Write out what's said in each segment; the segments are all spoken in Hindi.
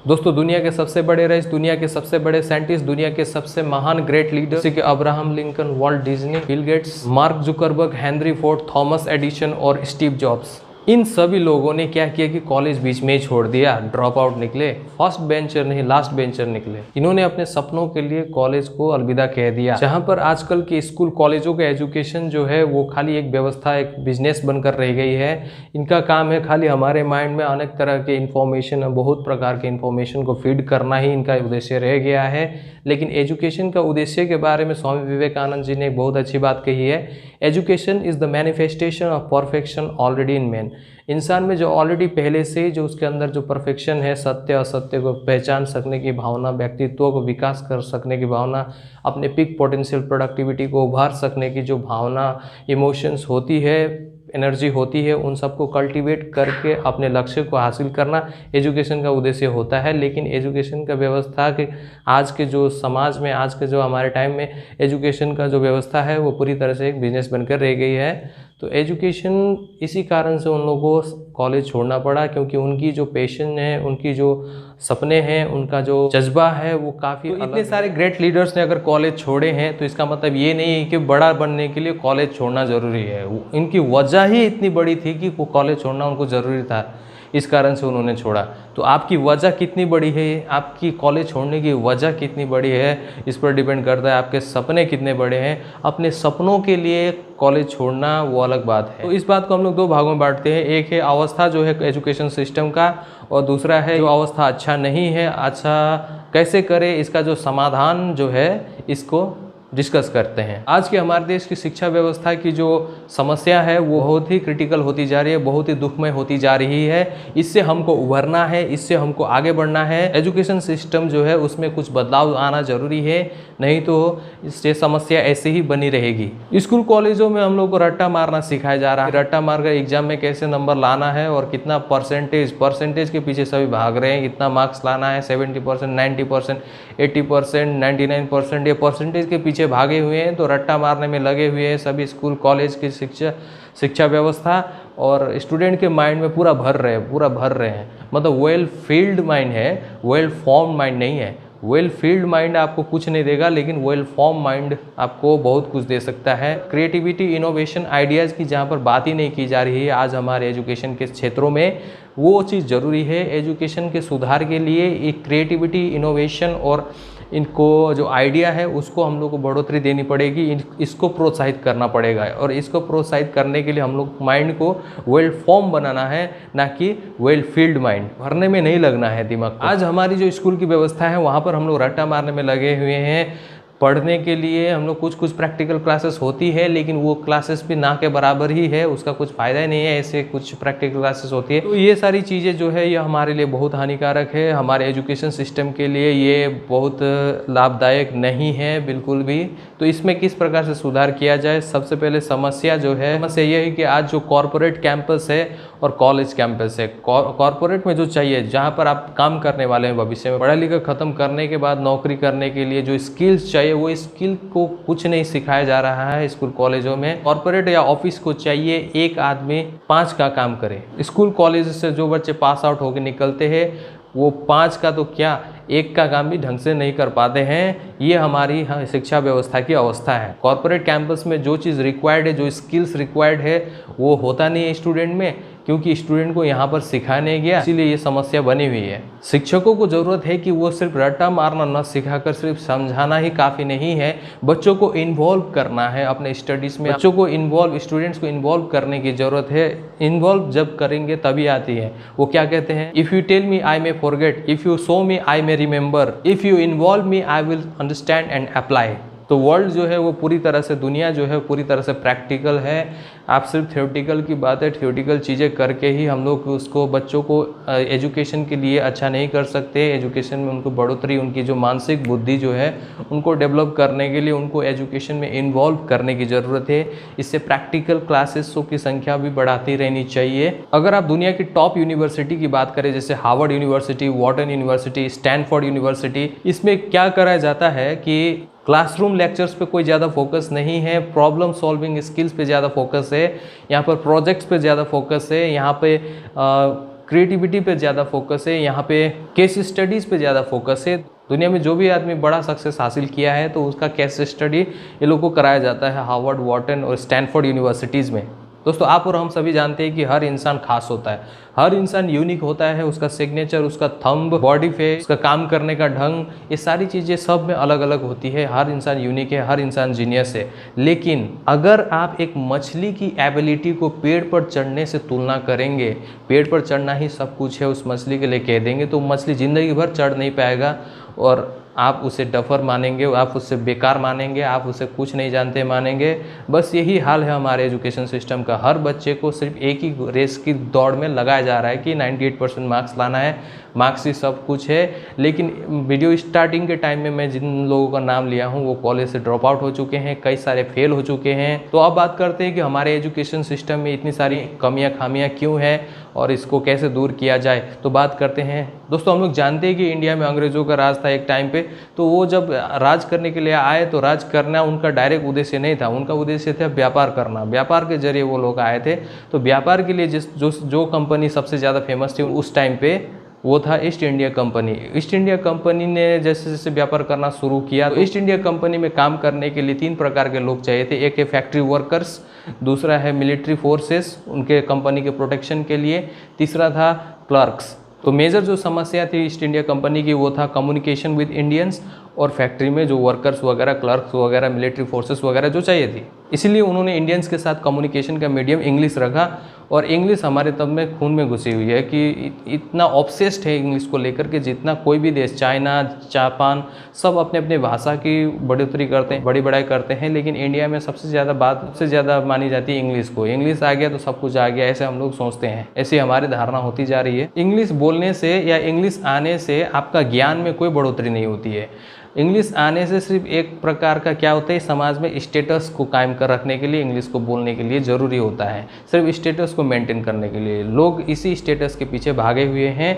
दोस्तों, दुनिया के सबसे बड़े रईस, दुनिया के सबसे बड़े साइंटिस्ट, दुनिया के सबसे महान ग्रेट लीडर जैसे कि Abraham Lincoln, Walt Disney, Bill Gates, mark Zuckerberg, Henry Ford, Thomas Edison और स्टीव जॉब्स, इन सभी लोगों ने क्या किया कि कॉलेज बीच में ही छोड़ दिया, ड्रॉप आउट निकले, फर्स्ट बेंचर नहीं लास्ट बेंचर निकले। इन्होंने अपने सपनों के लिए कॉलेज को अलविदा कह दिया। जहां पर आजकल के स्कूल कॉलेजों के एजुकेशन जो है वो खाली एक व्यवस्था, एक बिजनेस बनकर रह गई है। इनका काम है खाली हमारे माइंड में अनेक तरह के इन्फॉर्मेशन, बहुत प्रकार के इन्फॉर्मेशन को फीड करना ही इनका उद्देश्य रह गया है। लेकिन एजुकेशन का उद्देश्य के बारे में स्वामी विवेकानंद जी ने एक बहुत अच्छी बात कही है, education is the manifestation of perfection already in man. इंसान में जो ऑलरेडी पहले से ही जो उसके अंदर जो परफेक्शन है, सत्य असत्य को पहचान सकने की भावना, व्यक्तित्व को विकास कर सकने की भावना, अपने पीक पोटेंशियल प्रोडक्टिविटी को उभार सकने की जो भावना, इमोशंस होती है, एनर्जी होती है, उन सबको कल्टीवेट करके अपने लक्ष्य को हासिल करना एजुकेशन का उद्देश्य होता है। लेकिन एजुकेशन का व्यवस्था के आज के जो समाज में, आज के जो हमारे टाइम में एजुकेशन का जो व्यवस्था है वो पूरी तरह से एक बिजनेस बनकर रह गई है। तो एजुकेशन इसी कारण से उन लोगों को कॉलेज छोड़ना पड़ा, क्योंकि उनकी जो पैशन है, उनकी जो सपने हैं, उनका जो जज्बा है वो काफ़ी तो इतने सारे ग्रेट लीडर्स ने अगर कॉलेज छोड़े हैं तो इसका मतलब ये नहीं है कि बड़ा बनने के लिए कॉलेज छोड़ना ज़रूरी है। इनकी वजह ही इतनी बड़ी थी कि वो कॉलेज छोड़ना उनको ज़रूरी था, इस कारण से उन्होंने छोड़ा। तो आपकी वजह कितनी बड़ी है, आपकी कॉलेज छोड़ने की वजह कितनी बड़ी है, इस पर डिपेंड करता है आपके सपने कितने बड़े हैं। अपने सपनों के लिए कॉलेज छोड़ना वो अलग बात है। तो इस बात को हम लोग दो भागों में बांटते हैं, एक है अवस्था जो है एजुकेशन सिस्टम का, और दूसरा है जो अवस्था अच्छा नहीं है, अच्छा कैसे करें, इसका जो समाधान जो है इसको डिस्कस करते हैं। आज के हमारे देश की शिक्षा व्यवस्था की जो समस्या है वो बहुत ही क्रिटिकल होती जा रही है, बहुत ही दुखमय होती जा रही है। इससे हमको उभरना है, इससे हमको आगे बढ़ना है। एजुकेशन सिस्टम जो है उसमें कुछ बदलाव आना जरूरी है, नहीं तो इससे समस्या ऐसे ही बनी रहेगी। स्कूल कॉलेजों में हम लोग को रट्टा मारना सिखाया जा रहा है, रट्टा मारकर एग्जाम में कैसे नंबर लाना है और कितना परसेंटेज के पीछे सभी भाग रहे हैं। इतना मार्क्स लाना है, 70%, 90%, 80%, 99%, ये परसेंटेज के पीछे भागे हुए हैं। तो रट्टा मारने में लगे हुए हैं सभी स्कूल कॉलेज की शिक्षा व्यवस्था, और स्टूडेंट के माइंड में पूरा भर रहे हैं। मतलब वेल फील्ड माइंड है, वेल फॉर्म माइंड नहीं है। वेल फील्ड माइंड आपको कुछ नहीं देगा, लेकिन वेल फॉर्म माइंड आपको बहुत कुछ दे सकता है। क्रिएटिविटी, इनोवेशन, आइडियाज़ की जहाँ पर बात ही नहीं की जा रही है आज हमारे एजुकेशन के क्षेत्रों में, वो चीज़ ज़रूरी है। एजुकेशन के सुधार के लिए एक क्रिएटिविटी, इनोवेशन और इनको जो आइडिया है उसको हम लोग को बढ़ोतरी देनी पड़ेगी, इसको प्रोत्साहित करना पड़ेगा। और इसको प्रोत्साहित करने के लिए हम लोग माइंड को वेल फॉर्म बनाना है, ना कि वेल फील्ड माइंड भरने में नहीं लगना है दिमाग को। आज हमारी जो स्कूल की व्यवस्था है वहाँ पर हम लोग रट्टा मारने में लगे हुए हैं। पढ़ने के लिए हम लोग कुछ प्रैक्टिकल क्लासेस होती है, लेकिन वो क्लासेस भी ना के बराबर ही है, उसका कुछ फ़ायदा ही नहीं है। ऐसे कुछ प्रैक्टिकल क्लासेस होती है, तो ये सारी चीज़ें जो है ये हमारे लिए बहुत हानिकारक है। हमारे एजुकेशन सिस्टम के लिए ये बहुत लाभदायक नहीं है बिल्कुल भी। तो इसमें किस प्रकार से सुधार किया जाए? सबसे पहले समस्या ये है कि आज जो कॉरपोरेट कैंपस है और कॉलेज कैंपस है, कॉरपोरेट में जो चाहिए, जहाँ पर आप काम करने वाले हैं भविष्य में, पढ़ा लिखा ख़त्म करने के बाद नौकरी करने के लिए जो स्किल्स चाहिए, वो स्किल को कुछ नहीं सिखाया जा रहा है स्कूल कॉलेजों में। कॉर्पोरेट या ऑफिस को चाहिए एक आदमी 5 का काम करे। स्कूल कॉलेज से जो बच्चे पास आउट होकर निकलते हैं वो 5 का तो क्या, 1 का काम भी ढंग से नहीं कर पाते हैं। ये हमारी शिक्षा व्यवस्था की अवस्था है। कॉर्पोरेट कैंपस में जो चीज़ रिक्वायर्ड है, जो स्किल्स रिक्वायर्ड है, वो होता नहीं है स्टूडेंट में, क्योंकि स्टूडेंट को यहाँ पर सिखाया नहीं गया, इसीलिए ये समस्या बनी हुई है। शिक्षकों को ज़रूरत है कि वो सिर्फ रट्टा मारना न सिखाकर सिर्फ समझाना ही काफ़ी नहीं है, बच्चों को इन्वॉल्व करना है अपने स्टडीज़ में। बच्चों को स्टूडेंट्स को इन्वॉल्व करने की ज़रूरत है। इन्वॉल्व जब करेंगे तभी आती है। वो क्या कहते हैं, if you tell me I may forget, if you show me I may remember, if you involve me I will understand and apply. तो वर्ल्ड जो है वो पूरी तरह से, दुनिया जो है पूरी तरह से प्रैक्टिकल है। आप सिर्फ थ्योरेटिकल की बात है, थ्योरेटिकल चीज़ें करके ही हम लोग उसको, बच्चों को एजुकेशन के लिए अच्छा नहीं कर सकते। एजुकेशन में उनको बढ़ोतरी, उनकी जो मानसिक बुद्धि जो है उनको डेवलप करने के लिए उनको एजुकेशन में इन्वॉल्व करने की ज़रूरत है। इससे प्रैक्टिकल क्लासेसों की संख्या भी बढ़ाती रहनी चाहिए। अगर आप दुनिया की टॉप यूनिवर्सिटी की बात करें, जैसे Harvard university, Wharton university, Stanford university, इसमें क्या करा जाता है कि क्लासरूम लेक्चर्स पे कोई ज़्यादा फोकस नहीं है, प्रॉब्लम सॉल्विंग स्किल्स पे ज़्यादा फोकस है, यहाँ पर प्रोजेक्ट्स पे ज़्यादा फोकस है, यहाँ पे क्रिएटिविटी पे ज़्यादा फोकस है, यहाँ पे केस स्टडीज़ पे ज़्यादा फोकस है। दुनिया में जो भी आदमी बड़ा सक्सेस हासिल किया है तो उसका केस स्टडी ये लोग को कराया जाता है हार्वर्ड, वॉर्टन और स्टैनफोर्ड यूनिवर्सिटीज़ में। दोस्तों आप और हम सभी जानते हैं कि हर इंसान खास होता है, हर इंसान यूनिक होता है, उसका सिग्नेचर, उसका थंब, बॉडी फेस, उसका काम करने का ढंग, ये सारी चीज़ें सब में अलग अलग होती है। हर इंसान यूनिक है, हर इंसान जीनियस है। लेकिन अगर आप एक मछली की एबिलिटी को पेड़ पर चढ़ने से तुलना करेंगे, पेड़ पर चढ़ना ही सब कुछ है उस मछली के लिए कह देंगे तो मछली ज़िंदगी भर चढ़ नहीं पाएगा और आप उसे डफर मानेंगे, आप उससे बेकार मानेंगे, आप उसे कुछ नहीं जानते मानेंगे। बस यही हाल है हमारे एजुकेशन सिस्टम का। हर बच्चे को सिर्फ एक ही रेस की दौड़ में लगाया जा रहा है कि 98% मार्क्स लाना है, मार्क्स ही सब कुछ है। लेकिन वीडियो स्टार्टिंग के टाइम में मैं जिन लोगों का नाम लिया हूँ वो कॉलेज से ड्रॉप आउट हो चुके हैं, कई सारे फेल हो चुके हैं। तो अब बात करते हैं कि हमारे एजुकेशन सिस्टम में इतनी सारी कमियाँ खामियाँ क्यों हैं और इसको कैसे दूर किया जाए। तो बात करते हैं। दोस्तों हम लोग जानते हैं कि इंडिया में अंग्रेज़ों का राज था एक टाइम पे, तो वो जब राज करने के लिए आए तो राज करना उनका डायरेक्ट उद्देश्य नहीं था, उनका उद्देश्य था व्यापार करना। व्यापार के जरिए वो लोग आए थे। तो व्यापार के लिए जो कंपनी सबसे ज़्यादा फेमस थी उस टाइम पे वो था east India company. East India company ने जैसे जैसे व्यापार करना शुरू किया तो ईस्ट इंडिया कंपनी में काम करने के लिए 3 प्रकार के लोग चाहिए थे। एक है फैक्ट्री वर्कर्स, दूसरा है मिलिट्री फोर्सेस उनके कंपनी के प्रोटेक्शन के लिए, तीसरा था क्लर्क्स। तो मेजर जो समस्या थी ईस्ट इंडिया कंपनी की वो था कम्युनिकेशन विद इंडियंस और फैक्ट्री में जो वर्कर्स वगैरह, क्लर्क्स वगैरह, मिलिट्री फोर्सेस वगैरह जो चाहिए थी। इसीलिए उन्होंने इंडियंस के साथ कम्युनिकेशन का मीडियम इंग्लिश रखा। और इंग्लिश हमारे तब में खून में घुसी हुई है कि इतना ऑब्सेस्ड है इंग्लिश को लेकर के जितना कोई भी देश, चाइना, जापान, सब अपने अपने भाषा की बढ़ोतरी करते हैं, बड़ी बड़ाई करते हैं। लेकिन इंडिया में सबसे ज़्यादा मानी जाती है इंग्लिश को। इंग्लिश आ गया तो सब कुछ आ गया, ऐसे हम लोग सोचते हैं, ऐसी हमारी धारणा होती जा रही है। इंग्लिश बोलने से या इंग्लिश आने से आपका ज्ञान में कोई बढ़ोतरी नहीं होती है। इंग्लिश आने से सिर्फ एक प्रकार का क्या होता है, समाज में स्टेटस को कायम कर रखने के लिए इंग्लिश को बोलने के लिए ज़रूरी होता है। सिर्फ स्टेटस को मेंटेन करने के लिए लोग इसी स्टेटस के पीछे भागे हुए हैं।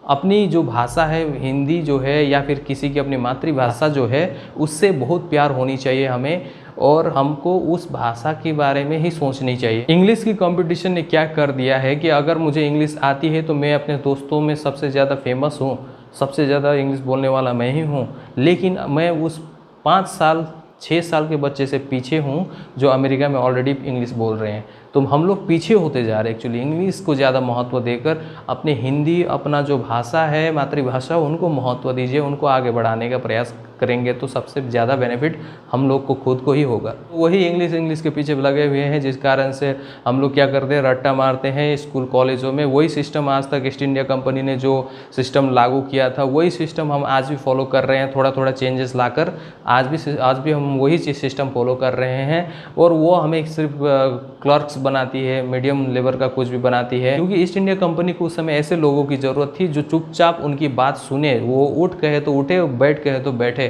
अपनी जो भाषा है हिंदी जो है या फिर किसी की अपनी मातृभाषा जो है उससे बहुत प्यार होनी चाहिए हमें, और हमको उस भाषा के बारे में ही सोचनी चाहिए। इंग्लिश की कंपटीशन ने क्या कर दिया है कि अगर मुझे इंग्लिश आती है तो मैं अपने दोस्तों में सबसे ज़्यादा फेमस हूँ, सबसे ज़्यादा इंग्लिश बोलने वाला मैं ही हूँ। लेकिन मैं उस 5 साल 6 साल के बच्चे से पीछे हूँ जो अमेरिका में ऑलरेडी इंग्लिश बोल रहे हैं। तो हम लोग पीछे होते जा रहे हैं एक्चुअली। इंग्लिश को ज़्यादा महत्व देकर अपने हिंदी, अपना जो भाषा है मातृभाषा, उनको महत्व दीजिए, उनको आगे बढ़ाने का प्रयास करेंगे तो सबसे ज़्यादा बेनिफिट हम लोग को खुद को ही होगा। वही इंग्लिश के पीछे लगे हुए हैं जिस कारण से हम लोग क्या करते हैं, रट्टा मारते हैं स्कूल कॉलेजों में। वही सिस्टम आज तक ईस्ट इंडिया कंपनी ने जो सिस्टम लागू किया था वही सिस्टम हम आज भी फॉलो कर रहे हैं, थोड़ा थोड़ा चेंजेस लाकर आज भी हम वही चीज़ सिस्टम फॉलो कर रहे हैं। और वो हमें सिर्फ क्लर्क्स बनाती है, मीडियम लेवल का कुछ भी बनाती है, क्योंकि ईस्ट इंडिया कंपनी को उस समय ऐसे लोगों की ज़रूरत थी जो चुपचाप उनकी बात सुने, वो उठ कहे तो उठे, बैठ कहे तो बैठे।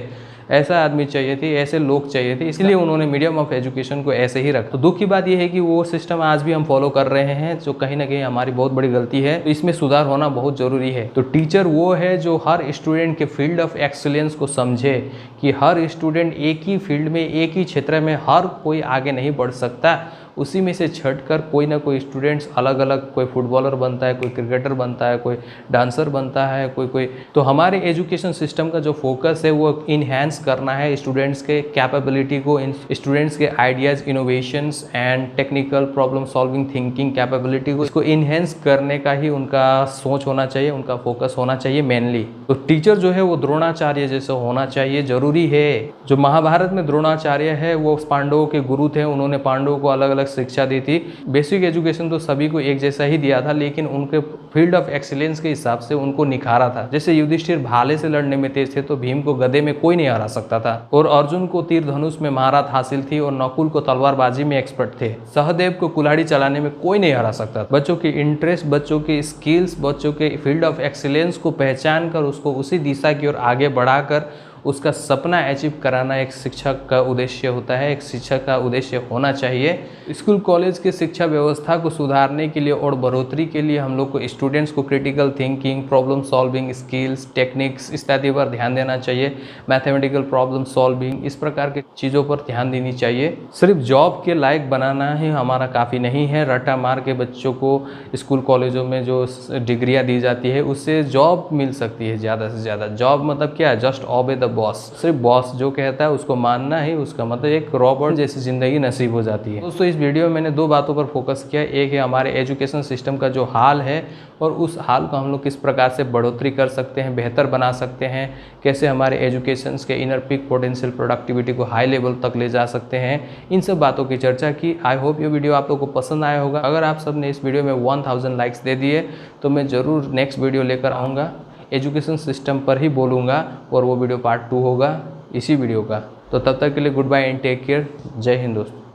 ऐसा आदमी चाहिए थे, ऐसे लोग चाहिए थे, इसलिए उन्होंने मीडियम ऑफ एजुकेशन को ऐसे ही रखा। तो दुख की बात यह है कि वो सिस्टम आज भी हम फॉलो कर रहे हैं, जो कहीं ना कहीं हमारी बहुत बड़ी गलती है। तो इसमें सुधार होना बहुत ज़रूरी है। तो टीचर वो है जो हर स्टूडेंट के फील्ड ऑफ एक्सीलेंस को समझे कि हर स्टूडेंट एक ही फील्ड में, एक ही क्षेत्र में हर कोई आगे नहीं बढ़ सकता। उसी में से छटकर कोई ना कोई स्टूडेंट्स अलग अलग, कोई फुटबॉलर बनता है, कोई क्रिकेटर बनता है, कोई डांसर बनता है, कोई। तो हमारे एजुकेशन सिस्टम का जो फोकस है वो इन्हेंस करना है स्टूडेंट्स के कैपेबिलिटी को, स्टूडेंट्स के ideas, innovations and technical problem solving thinking capability को, इसको इन्हेंस करने का ही उनका सोच होना चाहिए, उनका फोकस होना चाहिए मेनली। तो टीचर जो है वो द्रोणाचार्य जैसा होना चाहिए, ज़रूरी है। जो महाभारत में द्रोणाचार्य है वो पांडवों के गुरु थे, उन्होंने पांडवों को अलग अलग शिक्षा दी थी। बेसिक एजुकेशन तो सभी को एक जैसा ही दिया था, लेकिन उनके फील्ड ऑफ एक्सीलेंस के हिसाब से उनको निखारा था। जैसे युधिष्ठिर भाले से लड़ने में तेज थे तो भीम को गदे में कोई नहीं हरा सकता था, और अर्जुन को तीर धनुष में महारत हासिल थी और नकुल को तलवारबाजी में एक्सपर्ट थे। सहदेव को कुल्हाड़ी चलाने में कोई नहीं हरा सकता था। बच्चों के इंटरेस्ट, बच्चों के स्किल्स, बच्चों के फील्ड ऑफ एक्सीलेंस को पहचान कर उसको उसी दिशा की ओर आगे बढ़ाकर उसका सपना अचीव कराना एक शिक्षक का उद्देश्य होता है, एक शिक्षक का उद्देश्य होना चाहिए। स्कूल कॉलेज की शिक्षा व्यवस्था को सुधारने के लिए और बढ़ोतरी के लिए हम लोग को स्टूडेंट्स को critical thinking, problem solving skills, techniques इत्यादि पर ध्यान देना चाहिए। मैथमेटिकल प्रॉब्लम सॉल्विंग, इस प्रकार के चीज़ों पर ध्यान देनी चाहिए। सिर्फ जॉब के लायक बनाना ही हमारा काफ़ी नहीं है। रट्टा मार के बच्चों को स्कूल कॉलेजों में जो डिग्रियां दी जाती है उससे जॉब मिल सकती है ज़्यादा से ज़्यादा। जॉब मतलब क्या है? Just obey the boss. सिर्फ बॉस जो कहता है उसको मानना ही उसका मतलब एक रॉबोट जैसी ज़िंदगी नसीब हो जाती है। दोस्तों, इस वीडियो में मैंने दो बातों पर फोकस किया। एक है हमारे एजुकेशन सिस्टम का जो हाल है और उस हाल को हम लोग किस प्रकार से बढ़ोतरी कर सकते हैं, बेहतर बना सकते हैं, कैसे हमारे एजुकेशन के इनर पीक पोटेंशियल प्रोडक्टिविटी को हाई लेवल तक ले जा सकते हैं। इन सब बातों की चर्चा की। आई होप ये वीडियो आप लोगों को पसंद आया होगा। अगर आप सब ने इस वीडियो में 1000 लाइक्स दे दिए तो मैं ज़रूर नेक्स्ट वीडियो लेकर आऊँगा। एजुकेशन सिस्टम पर ही बोलूँगा और वो वीडियो पार्ट 2 होगा इसी वीडियो का। तो तब तक के लिए good bye and take care. जय हिंद दोस्तों।